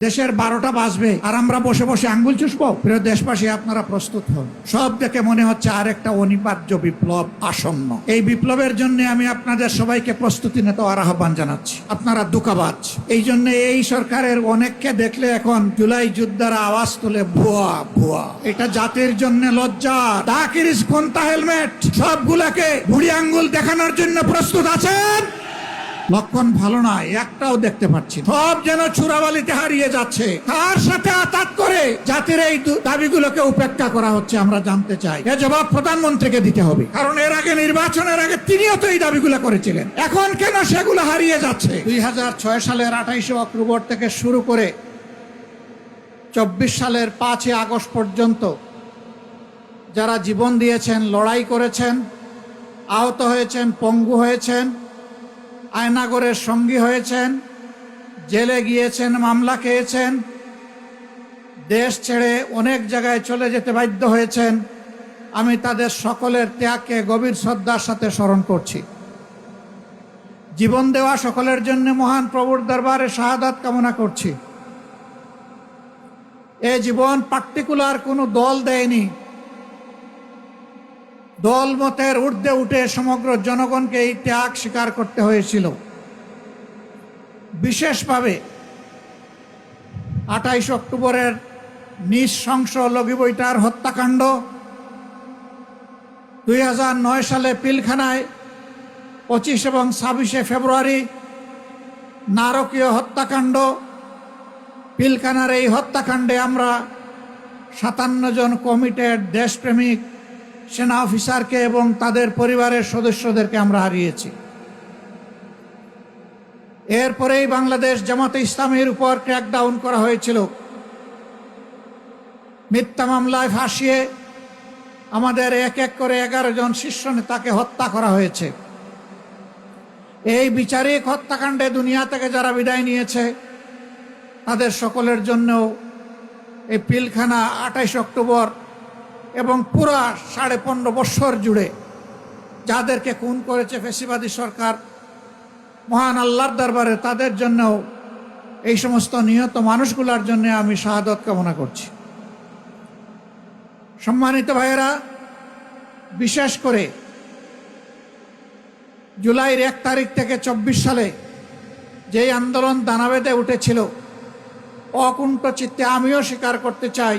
দেশের 12টা বাজবে আর আমরা বসে বসে আঙ্গুল চুষবো? প্রিয় দেশবাসী, আপনারা প্রস্তুত হন। সব দেখে মনে হচ্ছে আরেকটা অনিবার্য বিপ্লব আসন্ন। এই বিপ্লবের জন্য আমি আপনাদের সবাইকে প্রস্তুতি নিতে আহ্বান জানাচ্ছি। আপনারা দুঃখবাজ। এই জন্য এই সরকারের অনেককে দেখলে এখন জুলাই যোদ্ধারা আওয়াজ তুলে ভুয়া ভুয়া। এটা জাতির জন্য লজ্জা। দাকিরিস কোনটা হেলমেট সবগুলাকে বুড়ি আঙ্গুল দেখানোর জন্য প্রস্তুত আছেন? লক্ষণ ভালো নয়, একটাও দেখতে পাচ্ছি। সব যেন চূড়াবালিতে হারিয়ে যাচ্ছে। কার সাথে আতাত করে জাতির এই দাবিগুলোকে উপেক্ষা করা হচ্ছে আমরা জানতে চাই। এ জবাব প্রধানমন্ত্রীকে দিতে হবে, কারণ এর আগে নির্বাচনের আগে তিনিও তো এই দাবিগুলো করেছিলেন। এখন কেন সেগুলো হারিয়ে যাচ্ছে? 2006 সালের 28 অক্টোবর থেকে শুরু করে 24 সালের 5 আগস্ট পর্যন্ত যারা জীবন দিয়েছেন, লড়াই করেছেন, আহত হয়েছেন, পঙ্গু হয়েছেন, আয়নাগরের সঙ্গী হয়েছেন, জেলে গিয়েছেন, মামলা খেয়েছেন, দেশ ছেড়ে অনেক জায়গায় চলে যেতে বাধ্য হয়েছেন, আমি তাদের সকলের ত্যাগকে গভীর শ্রদ্ধার সাথে স্মরণ করছি। জীবন দেওয়া সকলের জন্য মহান প্রভুর দরবারে শাহাদাত কামনা করছি। এ জীবন পার্টিকুলার কোনো দল দেয়নি। দল মতের ঊর্ধ্বে উঠে সমগ্র জনগণকে এই ত্যাগ স্বীকার করতে হয়েছিল। বিশেষভাবে 28 অক্টোবরের নৃশংস লগিবৈঠার হত্যাকাণ্ড, 2009 সালে পিলখানায় 25 এবং 26 ফেব্রুয়ারি নারকীয় হত্যাকাণ্ড। পিলখানার এই হত্যাকাণ্ডে আমরা 57 জন কমিটেড দেশপ্রেমিক সেনা অফিসারকে এবং তাদের পরিবারের সদস্যদেরকে আমরা হারিয়েছি। এরপরেই বাংলাদেশ জামাতে ইসলামীর উপর ক্র্যাকডাউন করা হয়েছিল। মিথ্যা মামলায় ফাঁসিয়ে আমাদের এক এক করে 11 জন শীর্ষ নেতাকে হত্যা করা হয়েছে। এই বিচারিক হত্যাকাণ্ডে দুনিয়া থেকে যারা বিদায় নিয়েছে তাদের সকলের জন্য এই পিলখানা 28 অক্টোবর এবং পুরা 15.5 বছর জুড়ে যাদেরকে খুন করেছে ফ্যাসিবাদী সরকার, মহান আল্লাহর দরবারে তাদের জন্য, এই সমস্ত নিহত মানুষগুলোর জন্য আমি শাহাদত কামনা করছি। সম্মানিত ভাইয়েরা, বিশেষ করে জুলাইয়ের 1 তারিখ থেকে 24 সালে যেই আন্দোলন দানা বেঁধে উঠেছিল, অকুণ্ঠ চিত্তে আমিও স্বীকার করতে চাই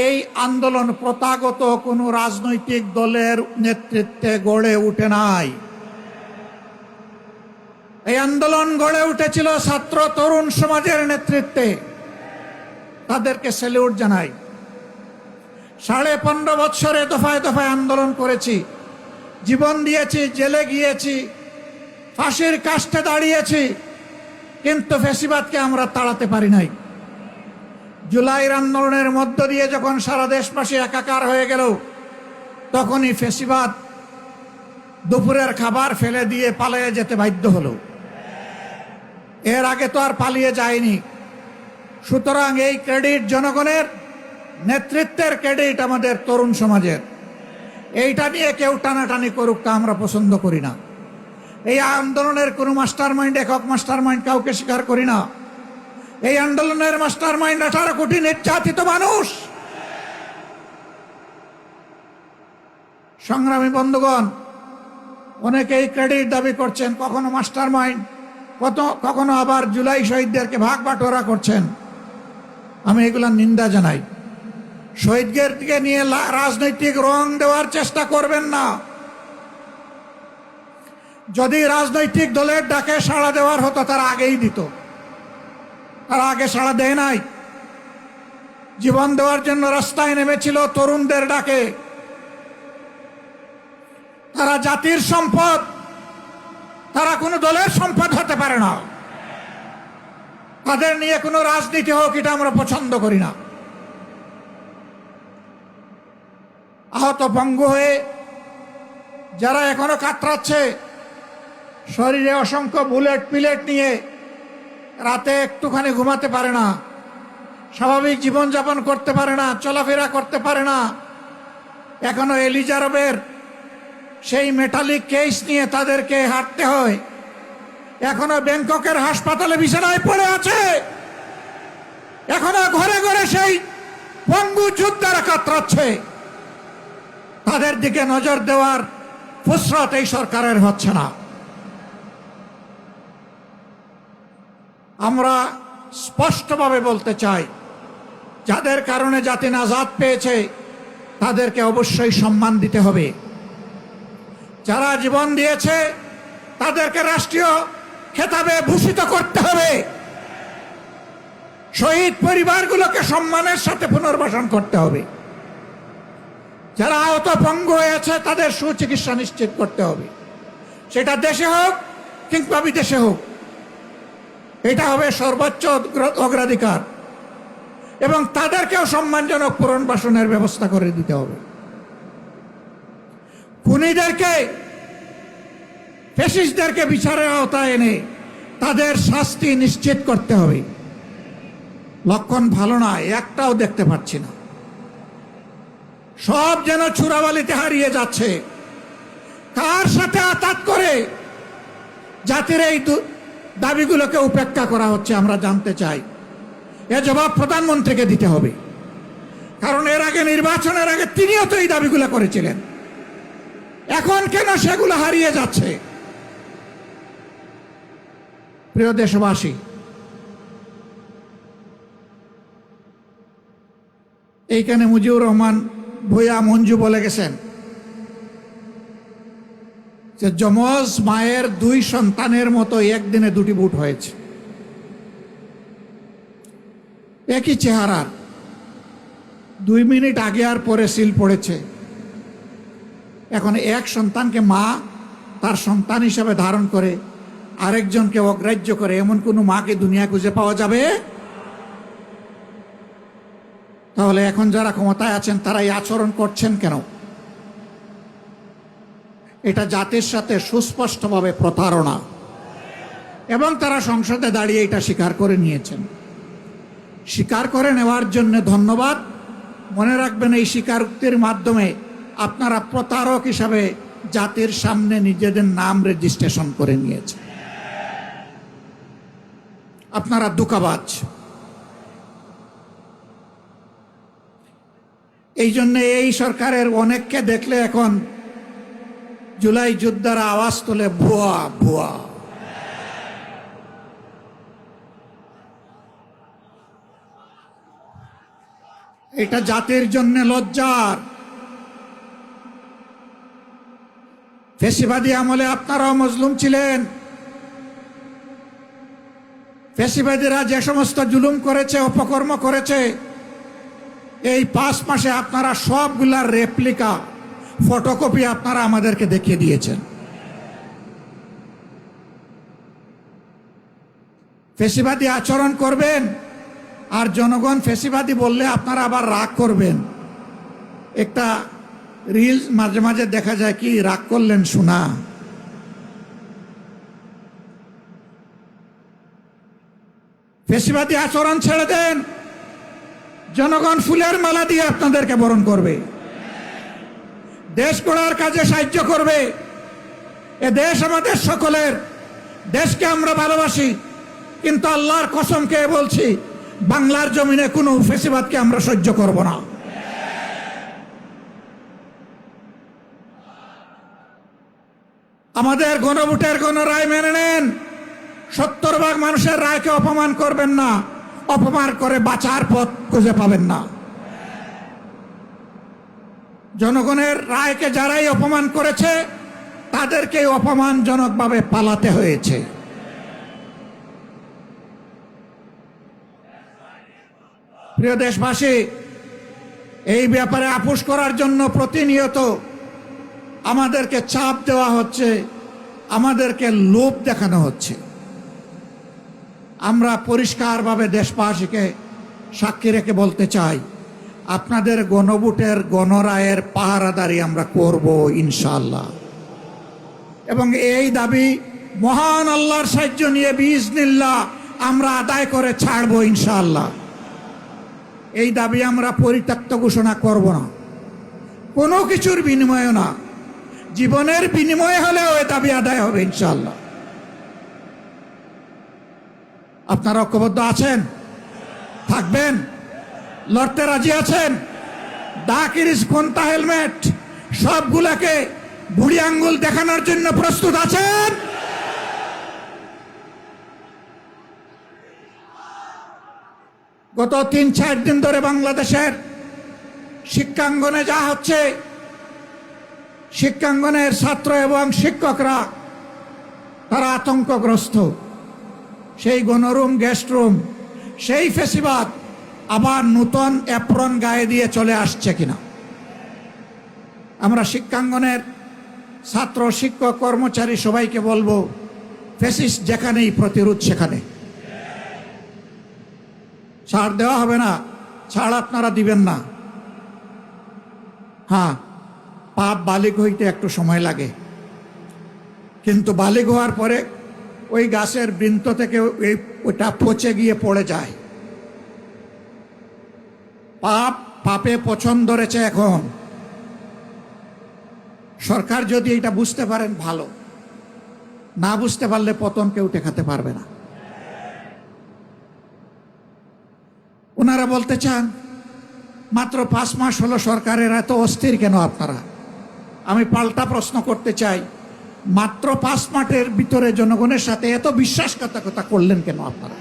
এই আন্দোলন প্রথাগত কোনো রাজনৈতিক দলের নেতৃত্বে গড়ে উঠে নাই। এই আন্দোলন গড়ে উঠেছিল ছাত্র তরুণ সমাজের নেতৃত্বে। তাদেরকে স্যালিউট জানাই। 15.5 বছরে দফায় দফায় আন্দোলন করেছি, জীবন দিয়েছি, জেলে গিয়েছি, ফাঁসির কাস্টে দাঁড়িয়েছি, কিন্তু ফ্যাসিবাদকে আমরা তাড়াতে পারি নাই। জুলাইয়ের আন্দোলনের মধ্য দিয়ে যখন সারা দেশবাসী একাকার হয়ে গেল, তখনই ফ্যাসিবাদ দুপুরের খাবার ফেলে দিয়ে পালিয়ে যেতে বাধ্য হলো। এর আগে তো আর পালিয়ে যায়নি। সুতরাং এই ক্রেডিট জনগণের, নেতৃত্বের ক্রেডিট আমাদের তরুণ সমাজের। এইটা নিয়ে কেউ টানাটানি করুক, তা আমরা পছন্দ করি না। এই আন্দোলনের কোনো মাস্টার মাইন্ড, একক মাস্টার মাইন্ড কাউকে স্বীকার করি না। এই আন্দোলনের মাস্টার মাইন্ড 18 কোটি নির্যাতিত মানুষ। সংগ্রামী বন্ধুগণ, অনেকেই ক্রেডিট দাবি করছেন, কখনো মাস্টার মাইন্ড, কখনো আবার জুলাই শহীদদেরকে ভাগ বাটোয়ারা করছেন। আমি এগুলা নিন্দা জানাই। শহীদদেরকে নিয়ে রাজনৈতিক রং দেওয়ার চেষ্টা করবেন না। যদি রাজনৈতিক দলের ডাকে সাড়া দেওয়ার হতো তারা আগেই দিত। তারা আগে সাড়া দেয় নাই। জীবন দেওয়ার জন্য রাস্তায় নেমেছিল তরুণদের ডাকে। তারা জাতির সম্পদ, তারা কোনো দলের সম্পদ হতে পারে না। তাদের নিয়ে কোনো রাজনীতি হোক, এটা আমরা পছন্দ করি না। আহত পঙ্গু হয়ে যারা এখনো কাতরাচ্ছে, শরীরে অসংখ্য বুলেট পিলেট নিয়ে রাতে একটুখানি ঘুমাতে পারে না, স্বাভাবিক জীবনযাপন করতে পারে না, চলাফেরা করতে পারে না, এখনো এলিজাবেথের সেই মেটালিক কেস নিয়ে তাদেরকে হাঁটতে হয়, এখনো ব্যাংককের হাসপাতালে বিছানায় পড়ে আছে। এখনো ঘরে ঘরে সেই পঙ্গু যোদ্ধারা কাতরাচ্ছে। তাদের দিকে নজর দেওয়ার ফুসরত এই সরকারের হচ্ছে না। আমরা স্পষ্টভাবে বলতে চাই, যাদের কারণে জাতি নাজাত পেয়েছে তাদেরকে অবশ্যই সম্মান দিতে হবে। যারা জীবন দিয়েছে তাদেরকে রাষ্ট্রীয় খেতাবে ভূষিত করতে হবে। শহীদ পরিবারগুলোকে সম্মানের সাথে পুনর্বাসন করতে হবে। যারা আহত পঙ্গু হয়েছে তাদের সুচিকিৎসা নিশ্চিত করতে হবে, সেটা দেশে হোক কিংবা বিদেশে হোক। এটা হবে সর্বোচ্চ অগ্রাধিকার, এবং তাদেরকেও সম্মানজনক পুনর্বাসনের ব্যবস্থা করে দিতে হবে। খুনিদেরকে, ফ্যাসিস্টদেরকে বিচারের আওতায় এনে তাদের শাস্তি নিশ্চিত করতে হবে। লক্ষণ ভালো না, একটাও দেখতে পাচ্ছি না। সব যেন চূড়াবালিতে হারিয়ে যাচ্ছে। কার সাথে আতাত করে জাতির এই দাবিগুলোকে উপেক্ষা করা হচ্ছে আমরা জানতে চাই। এ জবাব প্রধানমন্ত্রীকে দিতে হবে, কারণ এর আগে, নির্বাচনের আগে তিনিও তো এই দাবিগুলো করেছিলেন। এখন কেন সেগুলো হারিয়ে যাচ্ছে? প্রিয় দেশবাসী, এইখানে মুজিবুর রহমান ভূঁইয়া মঞ্জু বলে গেছেন যে যমজ মায়ের দুই সন্তানের মতো একদিনে দুটি বুট হয়েছে। একই চেহারার, 2 মিনিট আগে আর পরে সিল পড়েছে। এখন এক সন্তানকে মা তার সন্তান হিসাবে ধারণ করে আরেকজনকে অগ্রাহ্য করে, এমন কোনো মাকে দুনিয়া খুঁজে পাওয়া যাবে? তাহলে এখন যারা ক্ষমতায় আছেন তারা এই আচরণ করছেন কেন? এটা জাতির সাথে সুস্পষ্টভাবে প্রতারণা, এবং তারা সংসদে দাঁড়িয়ে এটা স্বীকার করে নিয়েছেন। স্বীকার করে নেওয়ার জন্য ধন্যবাদ। মনে রাখবেন, এই স্বীকারোক্তির মাধ্যমে আপনারা প্রতারক হিসাবে জাতির সামনে নিজেদের নাম রেজিস্ট্রেশন করে নিয়েছেন। আপনারা ধোঁকাবাজ। এই জন্য এই সরকারের অনেককে দেখলে এখন জুলাই যোদ্ধারা আওয়াজ তোলে, ভুয়া ভুয়া। এটা জাতির জন্য লজ্জার। ফ্যাসিবাদী আমলে আপনারাও মজলুম ছিলেন। ফ্যাসিবাদীরা যে সমস্ত জুলুম করেছে, অপকর্ম করেছে, এই 5 মাসে আপনারা সবগুলার রেপ্লিকা, ফটোকপি আপনারা আমাদেরকে দেখিয়ে দিয়েছেন। ফ্যাসিবাদী আচরণ করবেন, আর জনগণ ফ্যাসিবাদী বললে আপনারা আবার রাগ করবেন। একটা রিলস মাঝে মাঝে দেখা যায়, কি রাগ করলেন শোনা। ফ্যাসিবাদী আচরণ ছেড়ে দেন, জনগণ ফুলের মালা দিয়ে আপনাদেরকে বরণ করবে, দেশ গড়ার কাজে সাহায্য করবে। এ দেশ আমাদের সকলের, দেশকে আমরা ভালোবাসি, কিন্তু আল্লাহর কসম খেয়ে বলছি, বাংলার জমিনে কোনো ফ্যাসিবাদকে আমরা সহ্য করব না। আমাদের গণভোটের গণরায় মেনে নেন। 70% মানুষের রায়কে অপমান করবেন না। অপমান করে বাঁচার পথ খুঁজে পাবেন না। জনগণের রায়কে যারাই অপমান করেছে তাদেরকে অপমানজনকভাবে পালাতে হয়েছে। প্রিয় দেশবাসী, এই ব্যাপারে আপোষ করার জন্য প্রতিনিয়ত আমাদেরকে চাপ দেওয়া হচ্ছে, আমাদেরকে লোভ দেখানো হচ্ছে। আমরা পরিষ্কারভাবে দেশবাসীকে সাক্ষী রেখে বলতে চাই, আপনাদের গণভোটের গণরায়ের পাহারাদারি আমরা করব ইনশাআল্লাহ। এবং এই দাবি মহান আল্লাহর সাহায্য নিয়ে বিইজনিল্লাহ আমরা আদায় করে ছাড়বো ইনশাআল্লাহ। এই দাবি আমরা পরিত্যক্ত ঘোষণা করব না, কোনো কিছুর বিনিময়ে না। জীবনের বিনিময়ে হলেও এই দাবি আদায় হবে ইনশাআল্লাহ। আপনারা ঐক্যবদ্ধ আছেন? থাকবেন? লড়তে রাজি আছেন? দাকিরিস কোনটা হেলমেট সবগুলাকে বুড়ি আঙ্গুল দেখানোর জন্য প্রস্তুত আছেন? গত ৩-৪ দিন ধরে বাংলাদেশের শিক্ষাঙ্গনে যা হচ্ছে, শিক্ষাঙ্গনের ছাত্র এবং শিক্ষকরা তারা আতঙ্কগ্রস্ত। সেই গণরুম, গেস্ট রুম, সেই ফেসিবাদ আবার নূতন অ্যাপ্রন গায়ে দিয়ে চলে আসছে কিনা। আমরা শিক্ষাঙ্গনের ছাত্র, শিক্ষক, কর্মচারী সবাইকে বলবো, ফেসিস্ট যেখানেই প্রতিরোধ সেখানে। ছাড় দেওয়া হবে না, ছাড় আপনারা দিবেন না। হ্যাঁ, পাপ বালিগ হইতে একটু সময় লাগে, কিন্তু বালিগ হওয়ার পরে ওই গাছের বৃন্ত থেকে ওইটা পচে গিয়ে পড়ে যায়। পাপে পছন্দ ধরেছে এখন। সরকার যদি এটা বুঝতে পারেন ভালো, না বুঝতে পারলে পতন কেউ ঠেকাতে পারবে না। ওনারা বলতে চান মাত্র 5 মাস হলো সরকারের, এত অস্থির কেন আপনারা? আমি পাল্টা প্রশ্ন করতে চাই, মাত্র 5 মাসের ভিতরে জনগণের সাথে এত বিশ্বাসঘাতকতা করলেন কেন আপনারা?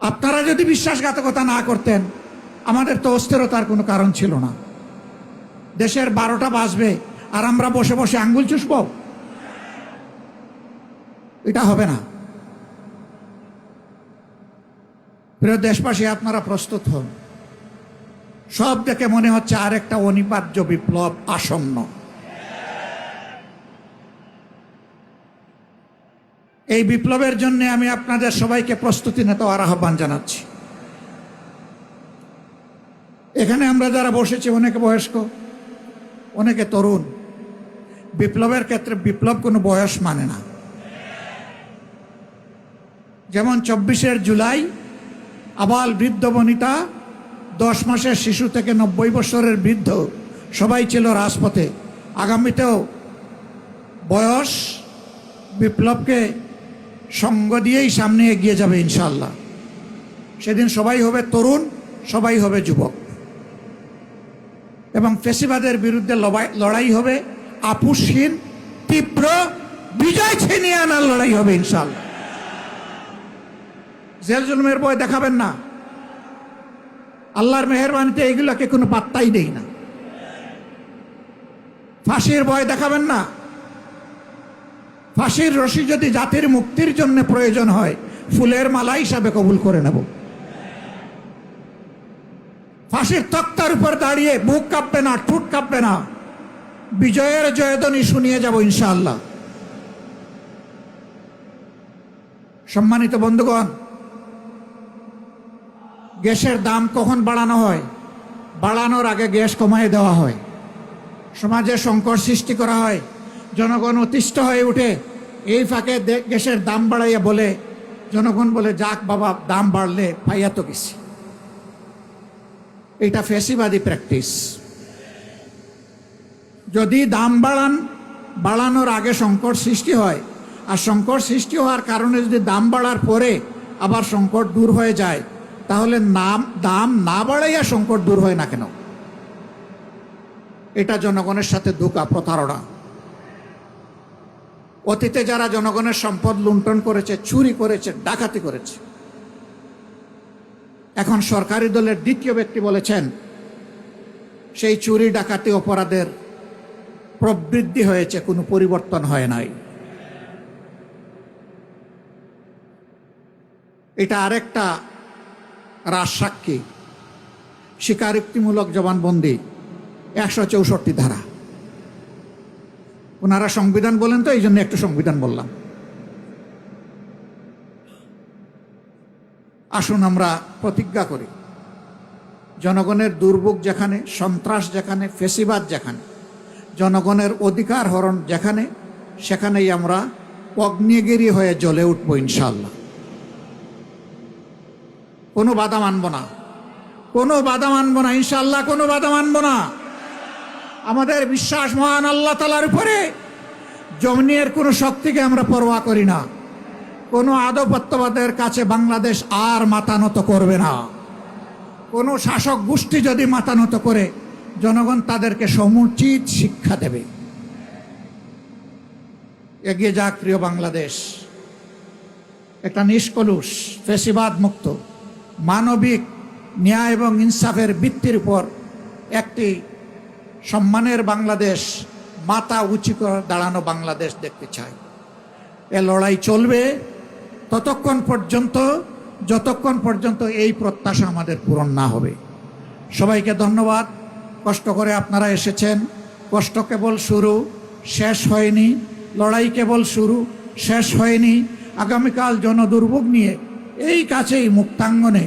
আপনারা যদি বিশ্বাসঘাতকতা না করতেন, আমাদের তো অস্থিরতার কোনো কারণ ছিল না। দেশের 12টা বাজবে আর আমরা বসে বসে আঙ্গুল চুষব? এটা হবে না। প্রিয় দেশবাসী, আপনারা প্রস্তুত হন। সব দেখে মনে হচ্ছে আরেকটা অনিবার্য বিপ্লব আসন্ন। এই বিপ্লবের জন্য আমি আপনাদের সবাইকে প্রস্তুতি নিতে আহ্বান জানাচ্ছি। এখানে আমরা যারা বসেছি, অনেকে বয়স্ক, অনেকে তরুণ। বিপ্লবের ক্ষেত্রে বিপ্লব কোনো বয়স মানে না। যেমন 24শে জুলাই আবাল বৃদ্ধ বনিতা, 10 মাসের শিশু থেকে 90 বছরের বৃদ্ধ সবাই ছিল রাজপথে। আগামীতেও বয়স বিপ্লবকে সঙ্গ দিয়েই সামনে এগিয়ে যাবে ইনশাআল্লাহ। সেদিন সবাই হবে তরুণ, সবাই হবে যুবক, এবং ফেসিবাদের বিরুদ্ধে লড়াই হবে আপোষহীন, তীব্র, বিজয় ছিনিয়ে আনার লড়াই হবে ইনশাআল্লাহ। জেল জুলুমের ভয় দেখাবেন না। আল্লাহর মেহেরবানিতে এগুলোকে কোনো পাত্তাই দেই না। ফাঁসির ভয় দেখাবেন না। ফাঁসির রশি যদি জাতির মুক্তির জন্য প্রয়োজন হয়, ফুলের মালা হিসাবে কবুল করে নেব। ফাঁসির তক্তার উপর দাঁড়িয়ে বুক কাঁপবে না, ঠোঁট কাঁপবে না, বিজয়ের জয়ধ্বনি শুনিয়ে যাব ইনশাআল্লাহ। সম্মানিত বন্ধুগণ, গ্যাসের দাম কখন বাড়ানো হয়? বাড়ানোর আগে গ্যাস কমায় দেওয়া হয়। সমাজে সংকট সৃষ্টি করা হয়, জনগণ অতিষ্ঠ হয়ে উঠে। এই ফাঁকে গ্যাসের দাম বাড়াইয়া বলে, জনগণ বলে, যাক বাবা, দাম বাড়লে পাইয়া তো গেছি। এটা ফ্যাসিবাদী প্র্যাকটিস। যদি দাম বাড়ানোর আগে সংকট সৃষ্টি হয়, আর সংকট সৃষ্টি হওয়ার কারণে যদি দাম বাড়ার পরে আবার সংকট দূর হয়ে যায়, তাহলে দাম না বাড়াইয়া সংকট দূর হয় না কেন? এটা জনগণের সাথে ধোঁকা, প্রতারণা। অতীতে যারা জনগণের সম্পদ লুণ্ঠন করেছে, চুরি করেছে, ডাকাতি করেছে, এখন সরকারি দলের দ্বিতীয় ব্যক্তি বলেছেন সেই চুরি ডাকাতি অপরাধের প্রবৃদ্ধি হয়েছে, কোনো পরিবর্তন হয় নাই। এটা আরেকটা রাজসাক্ষী, স্বীকারোক্তিমূলক জবানবন্দি, 164 ধারা। ওনারা সংবিধান বলেন তো, এই জন্য একটু সংবিধান বললাম। আসুন আমরা প্রতিজ্ঞা করি, জনগণের দুর্ভোগ যেখানে, সন্ত্রাস যেখানে, ফেসিবাদ যেখানে, জনগণের অধিকার হরণ যেখানে, সেখানেই আমরা অগ্নিগিরি হয়ে জ্বলে উঠবো ইনশাআল্লাহ। কোনো বাধা মানব না, কোনো বাধা মানব না ইনশাআল্লাহ, কোনো বাধা মানব না। আমাদের বিশ্বাস মহান আল্লাহ তাআলার উপরে। জমিনের কোনো শক্তিকে আমরা পরোয়া করি না। কোনো আধিপত্যবাদের কাছে বাংলাদেশ আর মাথা নত করবে না। কোনো শাসক গোষ্ঠী যদি মাথা নত করে, জনগণ তাদেরকে সমুচিত শিক্ষা দেবে। এগিয়ে যাক প্রিয় বাংলাদেশ, একটা নিষ্কলুষ ফ্যাসিবাদ মুক্ত মানবিক ন্যায় এবং ইনসাফের ভিত্তির উপর একটি সম্মানের বাংলাদেশ, মাথা উঁচু করে দাঁড়ানো বাংলাদেশ দেখতে চাই। এ লড়াই চলবে যতক্ষণ পর্যন্ত এই প্রত্যাশা আমাদের পূরণ না হবে। সবাইকে ধন্যবাদ। কষ্ট করে আপনারা এসেছেন। কষ্ট কেবল শুরু, শেষ হয়নি। লড়াই কেবল শুরু, শেষ হয়নি। আগামীকাল জনদুর্ভোগ নিয়ে এই কাছেই মুক্তাঙ্গনে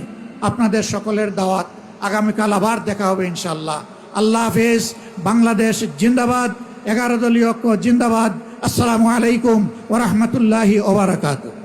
আপনাদের সকলের দাওয়াত। আগামীকাল আবার দেখা হবে ইনশাল্লাহ। আল্লাহ হাফেজ। বাংলাদেশ জিন্দাবাদ। 11 দলীয় ঐক্য জিন্দাবাদ। আসসালামু আলাইকুম ওয়া রাহমাতুল্লাহি ওয়া বারাকাতুহু।